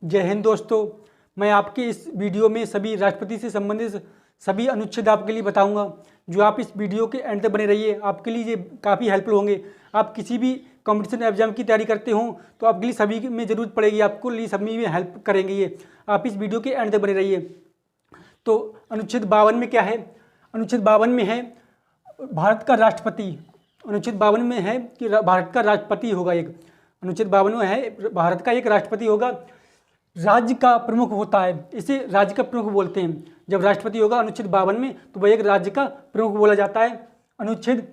जय हिंद दोस्तों। मैं आपके इस वीडियो में सभी राष्ट्रपति से संबंधित सभी अनुच्छेद आपके लिए बताऊंगा। जो आप इस वीडियो के एंड तक बने रहिए, आपके लिए ये काफ़ी हेल्पफुल होंगे। आप किसी भी कंपटीशन एग्जाम की तैयारी करते हो तो आपके लिए सभी में ज़रूरत पड़ेगी, आपको लिए सभी में हेल्प करेंगे ये। आप इस वीडियो के एंड तक बने रहिए। तो अनुच्छेद 52 में क्या है? अनुच्छेद 52 में है भारत का राष्ट्रपति। अनुच्छेद 52 में है कि भारत का राष्ट्रपति होगा एक। अनुच्छेद 52 में है भारत का एक राष्ट्रपति होगा, राज्य का प्रमुख होता है, इसे राज्य का प्रमुख बोलते हैं। जब राष्ट्रपति होगा अनुच्छेद 52 में तो वह एक राज्य का प्रमुख बोला जाता है। अनुच्छेद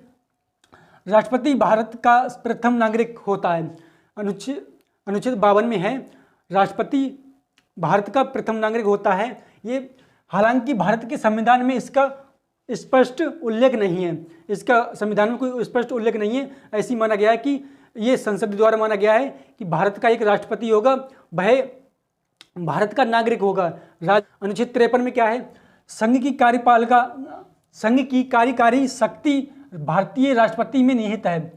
राष्ट्रपति भारत का प्रथम नागरिक होता है। अनुच्छेद 52 में है राष्ट्रपति भारत का प्रथम नागरिक होता है। ये हालांकि भारत के संविधान में इसका स्पष्ट उल्लेख नहीं है, इसका संविधान में कोई स्पष्ट उल्लेख नहीं है। ऐसी माना गया है कि ये संसद द्वारा माना गया है कि भारत का एक राष्ट्रपति होगा, वह भारत का नागरिक होगा। अनुच्छेद 53 में क्या है? संघ की कार्यकारी शक्ति भारतीय राष्ट्रपति में निहित है।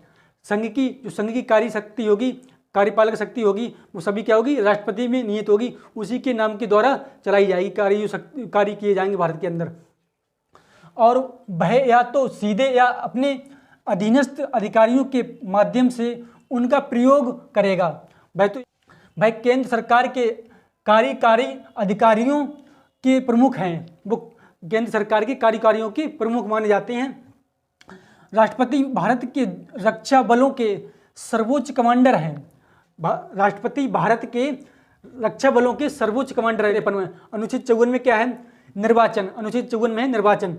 संघ की कार्य शक्ति होगी, कार्यपालक शक्ति होगी, वो सभी क्या होगी? राष्ट्रपति में निहित होगी। उसी के नाम के द्वारा चलाई जाएगी, कार्य किए जाएंगे भारत के अंदर। और वह या तो सीधे या अपने अधीनस्थ अधिकारियों के माध्यम से उनका प्रयोग करेगा। वह केंद्र सरकार के कार्यकारी अधिकारियों के प्रमुख हैं, वो केंद्र सरकार के कार्यकारियों के प्रमुख माने जाते हैं। राष्ट्रपति भारत के रक्षा बलों के सर्वोच्च कमांडर हैं। राष्ट्रपति भारत के रक्षा बलों के सर्वोच्च कमांडर है। अनुच्छेद 54 में क्या है? निर्वाचन। अनुच्छेद 54 में है निर्वाचन।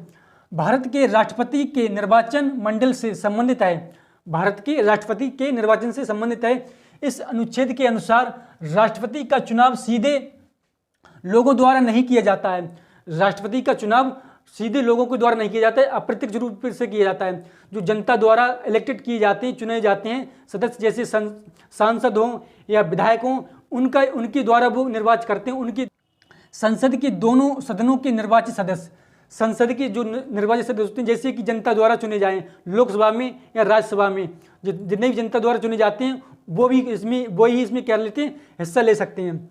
भारत के राष्ट्रपति के निर्वाचन मंडल से संबंधित है। भारत के राष्ट्रपति के निर्वाचन से संबंधित है। इस अनुच्छेद के अनुसार राष्ट्रपति का चुनाव सीधे लोगों द्वारा नहीं किया जाता है। राष्ट्रपति का चुनाव सीधे लोगों के द्वारा नहीं किया जाता है, अप्रत्यक्ष रूप से किया जाता है। जो जनता द्वारा इलेक्टेड किए जाते हैं, चुने जाते हैं सदस्य, जैसे सांसद हों या विधायक हों, उनके द्वारा वो निर्वाचित करते हैं। उनकी संसद के दोनों सदनों के निर्वाचित सदस्य, संसद के जो निर्वाचित सदस्य होते हैं, जैसे कि जनता द्वारा चुने जाएं, लोकसभा में या राज्यसभा में जितने भी जनता द्वारा चुने जाते हैं वो ही इसमें क्या लेते हैं? हिस्सा ले सकते हैं।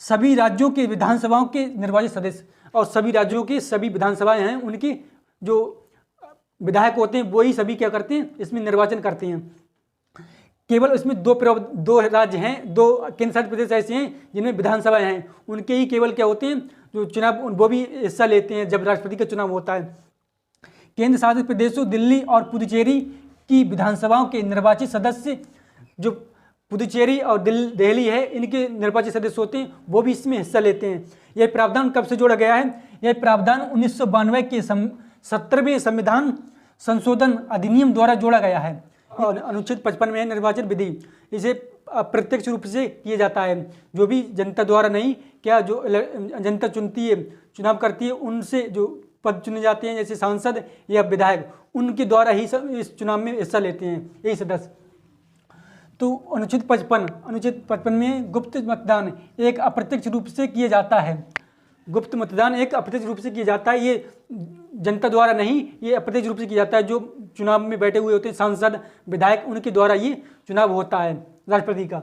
सभी राज्यों के विधानसभाओं के निर्वाचित सदस्य और सभी राज्यों के सभी विधानसभाएं हैं, उनके जो विधायक होते हैं वही सभी क्या करते हैं? इसमें निर्वाचन करते हैं। केवल इसमें दो राज्य हैं, दो केंद्र शासित प्रदेश ऐसे हैं जिनमें विधानसभाएं हैं, उनके ही केवल क्या होते हैं जो चुनाव, वो भी हिस्सा लेते हैं जब राष्ट्रपति का चुनाव होता है। केंद्र शासित प्रदेशों दिल्ली और पुदुचेरी की विधानसभाओं के निर्वाचित सदस्य, जो पुदुचेरी और दिल्ली है, इनके निर्वाचित सदस्य होते हैं, वो भी इसमें हिस्सा लेते हैं। यह प्रावधान कब से जोड़ा गया है? यह प्रावधान 1992 के 17वें संविधान संशोधन अधिनियम द्वारा जोड़ा गया है। और अनुच्छेद 55 में है निर्वाचन विधि। इसे अप्रत्यक्ष रूप से किया जाता है, जो भी जनता द्वारा नहीं, क्या जो जनता चुनती है, चुनाव करती है, उनसे जो पद चुने जाते हैं जैसे सांसद या विधायक, उनके द्वारा ही सब इस चुनाव में हिस्सा लेते हैं यही सदस्य। तो अनुच्छेद 55 में गुप्त मतदान एक अप्रत्यक्ष रूप से किया जाता है। गुप्त मतदान एक अप्रत्यक्ष रूप से किया जाता है, ये जनता द्वारा नहीं, ये अप्रत्यक्ष रूप से किया जाता है। जो चुनाव में बैठे हुए होते हैं सांसद विधायक, उनके द्वारा ये चुनाव होता है राष्ट्रपति का।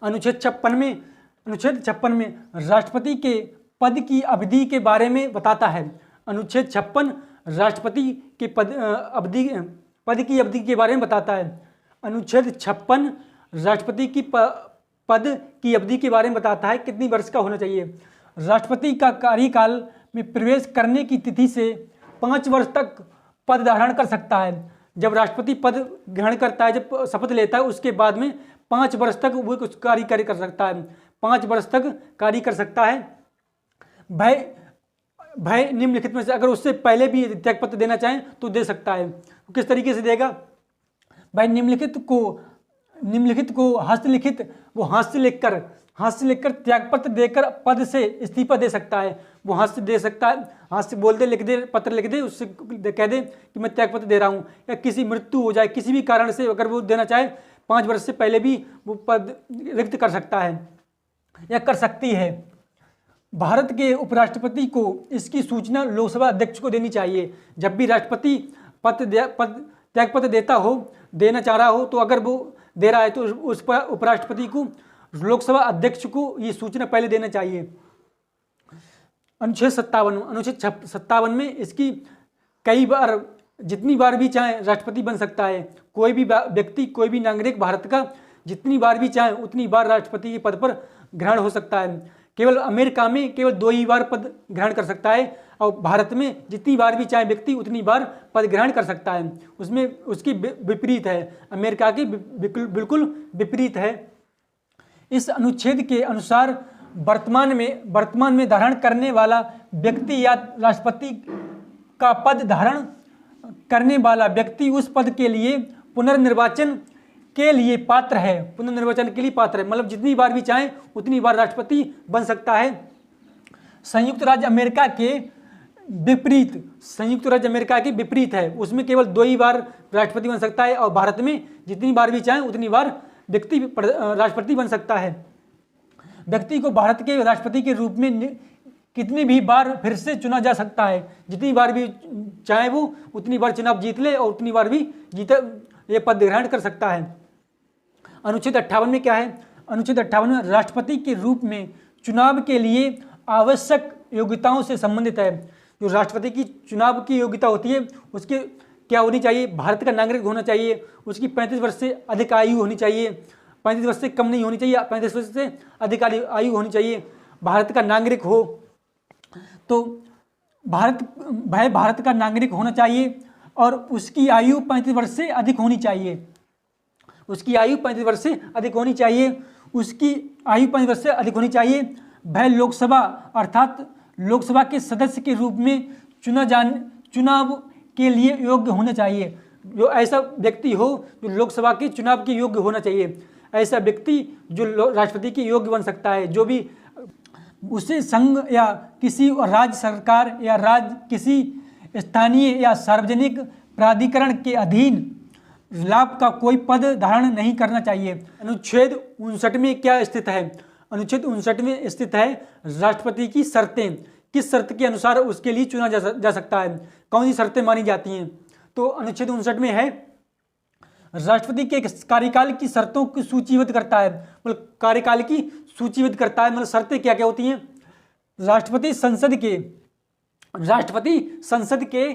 अनुच्छेद 56 में राष्ट्रपति के पद की अवधि के बारे में बताता है। अनुच्छेद 56 राष्ट्रपति के पद की अवधि के बारे में बताता है। अनुच्छेद 56 राष्ट्रपति की पद की अवधि के बारे में बताता है, कितनी वर्ष का होना चाहिए। राष्ट्रपति का कार्यकाल में प्रवेश करने की तिथि से 5 वर्ष तक पद धारण कर सकता है। जब राष्ट्रपति पद ग्रहण करता है, जब शपथ लेता है, उसके बाद में 5 वर्ष तक वो कुछ कार्य कर सकता है। 5 वर्ष तक कार्य कर सकता है। भय निम्नलिखित में से, अगर उससे पहले भी त्यागपत्र देना चाहें तो दे सकता है। किस तरीके से देगा भाई? निम्नलिखित को हस्तलिखित, वो हाथ से लिखकर त्यागपत्र देकर पद से इस्तीफा दे सकता है। वो हाथ से दे सकता है, हाथ से बोल दे, लिख दे, पत्र लिख दे, उससे कह दे कि मैं त्यागपत्र दे रहा हूँ। या किसी मृत्यु हो जाए, किसी भी कारण से अगर वो देना चाहे, 5 वर्ष से पहले भी वो पद रिक्त कर सकता है या कर सकती है। भारत के उपराष्ट्रपति को इसकी सूचना लोकसभा अध्यक्ष को देनी चाहिए। जब भी राष्ट्रपति त्यागपत्र देना चाह रहा हो, तो अगर वो दे रहा है तो उस पर उपराष्ट्रपति को लोकसभा अध्यक्ष को ये सूचना पहले देना चाहिए। अनुच्छेद 57 में इसकी कई बार, जितनी बार भी चाहे राष्ट्रपति बन सकता है। कोई भी व्यक्ति, कोई भी नागरिक भारत का जितनी बार भी चाहे उतनी बार राष्ट्रपति के पद पर ग्रहण हो सकता है। केवल अमेरिका में केवल 2 ही बार पद ग्रहण कर सकता है और भारत में जितनी बार भी चाहे व्यक्ति उतनी बार पद ग्रहण कर सकता है। उसमें उसकी विपरीत है, अमेरिका की बिल्कुल विपरीत है। इस अनुच्छेद के अनुसार वर्तमान में धारण करने वाला व्यक्ति या राष्ट्रपति का पद धारण करने वाला व्यक्ति उस पद के लिए पुनर्निर्वाचन के लिए पात्र है। मतलब जितनी बार भी चाहे उतनी बार राष्ट्रपति बन सकता है। संयुक्त राज्य अमेरिका के विपरीत है, उसमें केवल 2 ही बार राष्ट्रपति बन सकता है और भारत में जितनी बार भी चाहे उतनी बार व्यक्ति राष्ट्रपति बन सकता है। व्यक्ति को भारत के राष्ट्रपति के रूप में कितनी भी बार फिर से चुना जा सकता है। जितनी बार भी चाहे वो उतनी बार चुनाव जीत ले और उतनी बार भी ये पद ग्रहण कर सकता है। अनुच्छेद 58 में क्या है? अनुच्छेद 58 में राष्ट्रपति के रूप में चुनाव के लिए आवश्यक योग्यताओं से संबंधित है। जो राष्ट्रपति की चुनाव की योग्यता होती है उसके क्या होनी चाहिए? भारत का नागरिक होना चाहिए, उसकी 35 वर्ष से अधिक आयु होनी चाहिए, 35 वर्ष से कम नहीं होनी चाहिए, 35 वर्ष से अधिक आयु होनी चाहिए, भारत का नागरिक हो तो भारत का नागरिक होना चाहिए और उसकी आयु 35 वर्ष से अधिक होनी चाहिए। उसकी आयु 35 वर्ष से अधिक होनी चाहिए। वह लोकसभा अर्थात लोकसभा के सदस्य के रूप में चुनाव के लिए योग्य होना चाहिए। जो ऐसा व्यक्ति हो जो लोकसभा के चुनाव के योग्य होना चाहिए, ऐसा व्यक्ति जो राष्ट्रपति के योग्य बन सकता है, जो भी उसे संघ या किसी राज्य सरकार या किसी स्थानीय या सार्वजनिक प्राधिकरण के अधीन लाभ का कोई पद धारण नहीं करना चाहिए। अनुच्छेद 59 में क्या स्थित है? अनुच्छेद 59 में स्थित है राष्ट्रपति की शर्तें। किस शर्त के अनुसार उसके लिए चुना जा सकता है, कौन सी शर्तें मानी जाती हैं? तो अनुच्छेद 59 में है राष्ट्रपति के कार्यकाल की शर्तों को सूचीबद्ध करता है। मतलब कार्यकाल की सूचीबद्ध करता है, मतलब शर्तें क्या क्या होती हैं? राष्ट्रपति संसद के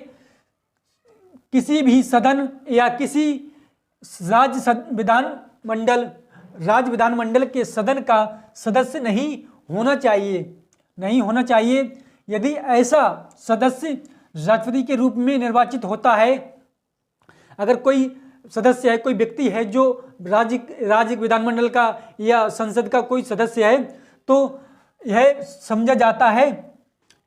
किसी भी सदन या किसी राज्य विधानमंडल के सदन का सदस्य नहीं होना चाहिए। यदि ऐसा सदस्य राष्ट्रपति के रूप में निर्वाचित होता है, अगर कोई सदस्य है, कोई व्यक्ति है जो राज्य विधानमंडल का या संसद का कोई सदस्य है, तो यह समझा जाता है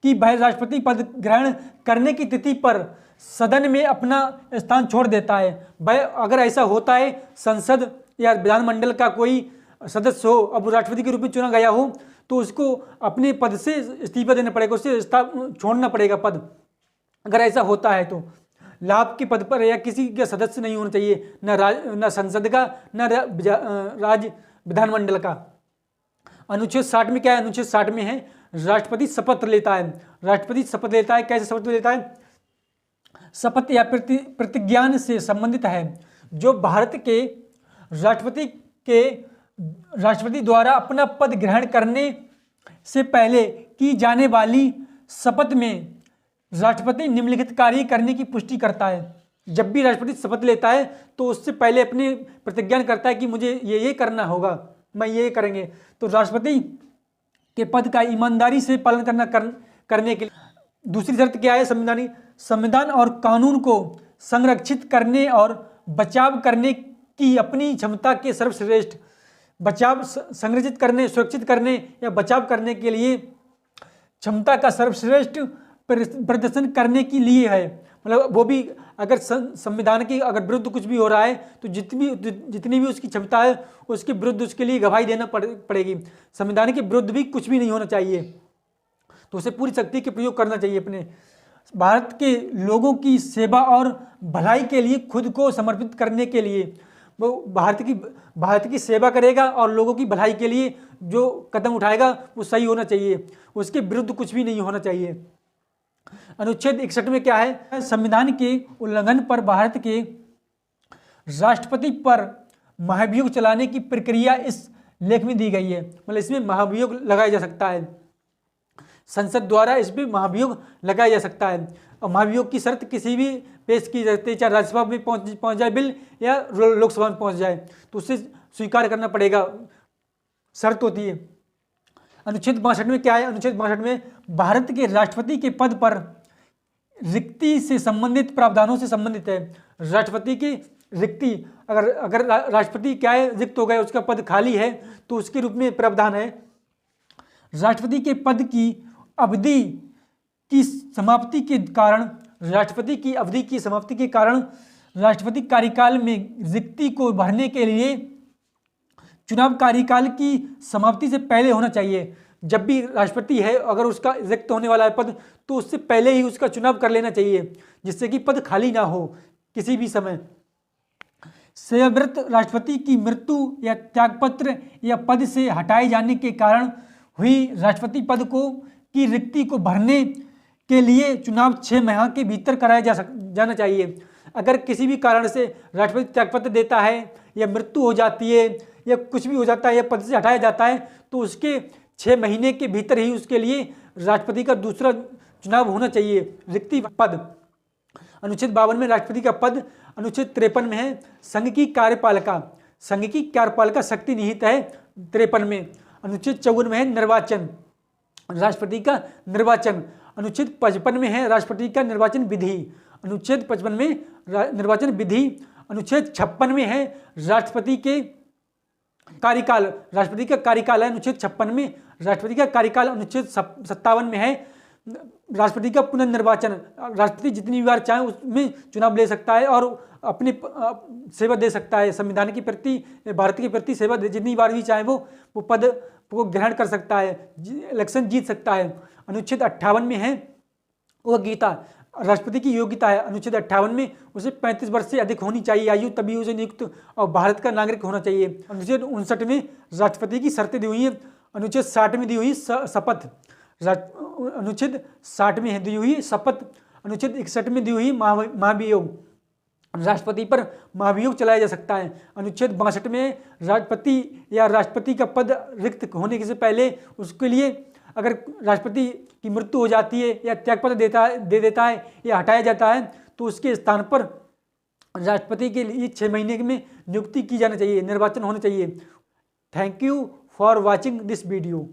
कि वह राष्ट्रपति पद ग्रहण करने की तिथि पर सदन में अपना स्थान छोड़ देता है। वह अगर ऐसा होता है, संसद या विधानमंडल का कोई सदस्य हो, अब राष्ट्रपति के रूप में चुना गया हो, तो उसको अपने पद से इस्तीफा देना पड़ेगा, उससे छोड़ना पड़ेगा पद। अगर ऐसा होता है तो लाभ के पद पर या किसी का सदस्य नहीं होना चाहिए, न संसद का न राज्य विधानमंडल का। अनुच्छेद 60 में क्या है? अनुच्छेद 60 में है राष्ट्रपति शपथ लेता है। कैसे शपथ लेता है? शपथ या प्रतिज्ञान से संबंधित है। जो भारत के राष्ट्रपति द्वारा अपना पद ग्रहण करने से पहले की जाने वाली शपथ में राष्ट्रपति निम्नलिखित कार्य करने की पुष्टि करता है। जब भी राष्ट्रपति शपथ लेता है तो उससे पहले अपने प्रतिज्ञान करता है कि मुझे ये करना होगा, मैं ये करेंगे। तो राष्ट्रपति के पद का ईमानदारी से पालन करने के लिए दूसरी शर्त क्या है? संविधान और कानून को संरक्षित करने और बचाव करने की अपनी क्षमता के सर्वश्रेष्ठ सुरक्षित करने या बचाव करने के लिए क्षमता का सर्वश्रेष्ठ प्रदर्शन करने के लिए है। मतलब वो भी अगर संविधान के अगर विरुद्ध कुछ भी हो रहा है तो जितनी भी उसकी क्षमता है उसके विरुद्ध उसके लिए गवाही देना पड़ेगी। संविधान के विरुद्ध भी कुछ भी नहीं होना चाहिए, तो उसे पूरी शक्ति के प्रयोग करना चाहिए। अपने भारत के लोगों की सेवा और भलाई के लिए खुद को समर्पित करने के लिए वो भारत की सेवा करेगा और लोगों की भलाई के लिए जो कदम उठाएगा वो सही होना चाहिए, उसके विरुद्ध कुछ भी नहीं होना चाहिए। अनुच्छेद 61 में क्या है? संविधान के उल्लंघन पर भारत के राष्ट्रपति पर महाभियोग चलाने की प्रक्रिया इस लेख में दी गई है, मतलब इसमें महाभियोग लगाया जा सकता है, संसद द्वारा इस पर महाभियोग लगाया जा सकता है। और महाभियोग की शर्त किसी भी पेश की जाती है, चाहे राज्यसभा में पहुंच जाए बिल या लोकसभा में पहुंच जाए, तो उसे स्वीकार करना पड़ेगा, शर्त होती है। अनुच्छेद 62 में क्या है? अनुच्छेद 62 में भारत के राष्ट्रपति के पद पर रिक्ति से संबंधित प्रावधानों से संबंधित है। राष्ट्रपति की रिक्ति, अगर राष्ट्रपति क्या है, रिक्त हो गए, उसका पद खाली है, तो उसके रूप में प्रावधान है, राष्ट्रपति के पद की अवधि की समाप्ति के कारण, राष्ट्रपति की अवधि की समाप्ति के कारण राष्ट्रपति कार्यकाल में रिक्ति को भरने के लिए चुनाव कार्यकाल की समाप्ति से पहले होना चाहिए। जब भी राष्ट्रपति है, अगर उसका रिक्त होने वाला है पद, तो उससे पहले ही उसका चुनाव कर लेना चाहिए, जिससे कि पद खाली ना हो किसी भी समय। सेवानिवृत्त राष्ट्रपति की मृत्यु या त्यागपत्र या पद से हटाए जाने के कारण हुई राष्ट्रपति पद की रिक्ति को भरने के लिए चुनाव 6 माह के भीतर कराया जाना चाहिए। अगर किसी भी कारण से राष्ट्रपति त्यागपत्र देता है या मृत्यु हो जाती है या कुछ भी हो जाता है या पद से हटाया जाता है, तो उसके 6 महीने के भीतर ही उसके लिए राष्ट्रपति का दूसरा चुनाव होना चाहिए, रिक्ति पद। अनुच्छेद 52 में राष्ट्रपति का पद, अनुच्छेद 53 में है संघ की कार्यपालिका, संघ की कार्यपालिका शक्ति निहित है 53 में। अनुच्छेद 54 में है निर्वाचन, राष्ट्रपति का निर्वाचन। अनुच्छेद 55 में है राष्ट्रपति का निर्वाचन विधि, अनुच्छेद 55 में निर्वाचन विधि। अनुच्छेद 56 में है राष्ट्रपति के कार्यकाल, राष्ट्रपति का कार्यकाल है अनुच्छेद 56 में राष्ट्रपति का कार्यकाल। अनुच्छेद 57 में है राष्ट्रपति का पुनर्निर्वाचन, राष्ट्रपति जितनी बार चाहे उसमें चुनाव ले सकता है और अपनी सेवा दे सकता है, संविधान के प्रति, भारत के प्रति सेवा जितनी बार भी चाहे वो पद को ग्रहण कर सकता है, इलेक्शन जीत सकता है। अनुच्छेद 58 में है योग्यता, राष्ट्रपति की योग्यता है, अनुच्छेद 58 में उसे 35 वर्ष से अधिक होनी चाहिए आयु, तभी उसे नियुक्त और भारत का नागरिक होना चाहिए। अनुच्छेद 59 में राष्ट्रपति की शर्तें दी हुई है, अनुच्छेद 60 में दी हुई शपथ, अनुच्छेद 60 में दी हुई शपथ, अनुच्छेद 61 में दी हुई महाभियोग, राष्ट्रपति पर महाभियोग चलाया जा सकता है। अनुच्छेद 62 में राष्ट्रपति या राष्ट्रपति का पद रिक्त होने से पहले उसके लिए अगर राष्ट्रपति की मृत्यु हो जाती है या त्यागपत्र दे देता है या हटाया जाता है, तो उसके स्थान पर राष्ट्रपति के लिए 6 महीने में नियुक्ति की जानी चाहिए, निर्वाचन होना चाहिए। Thank you for watching this video.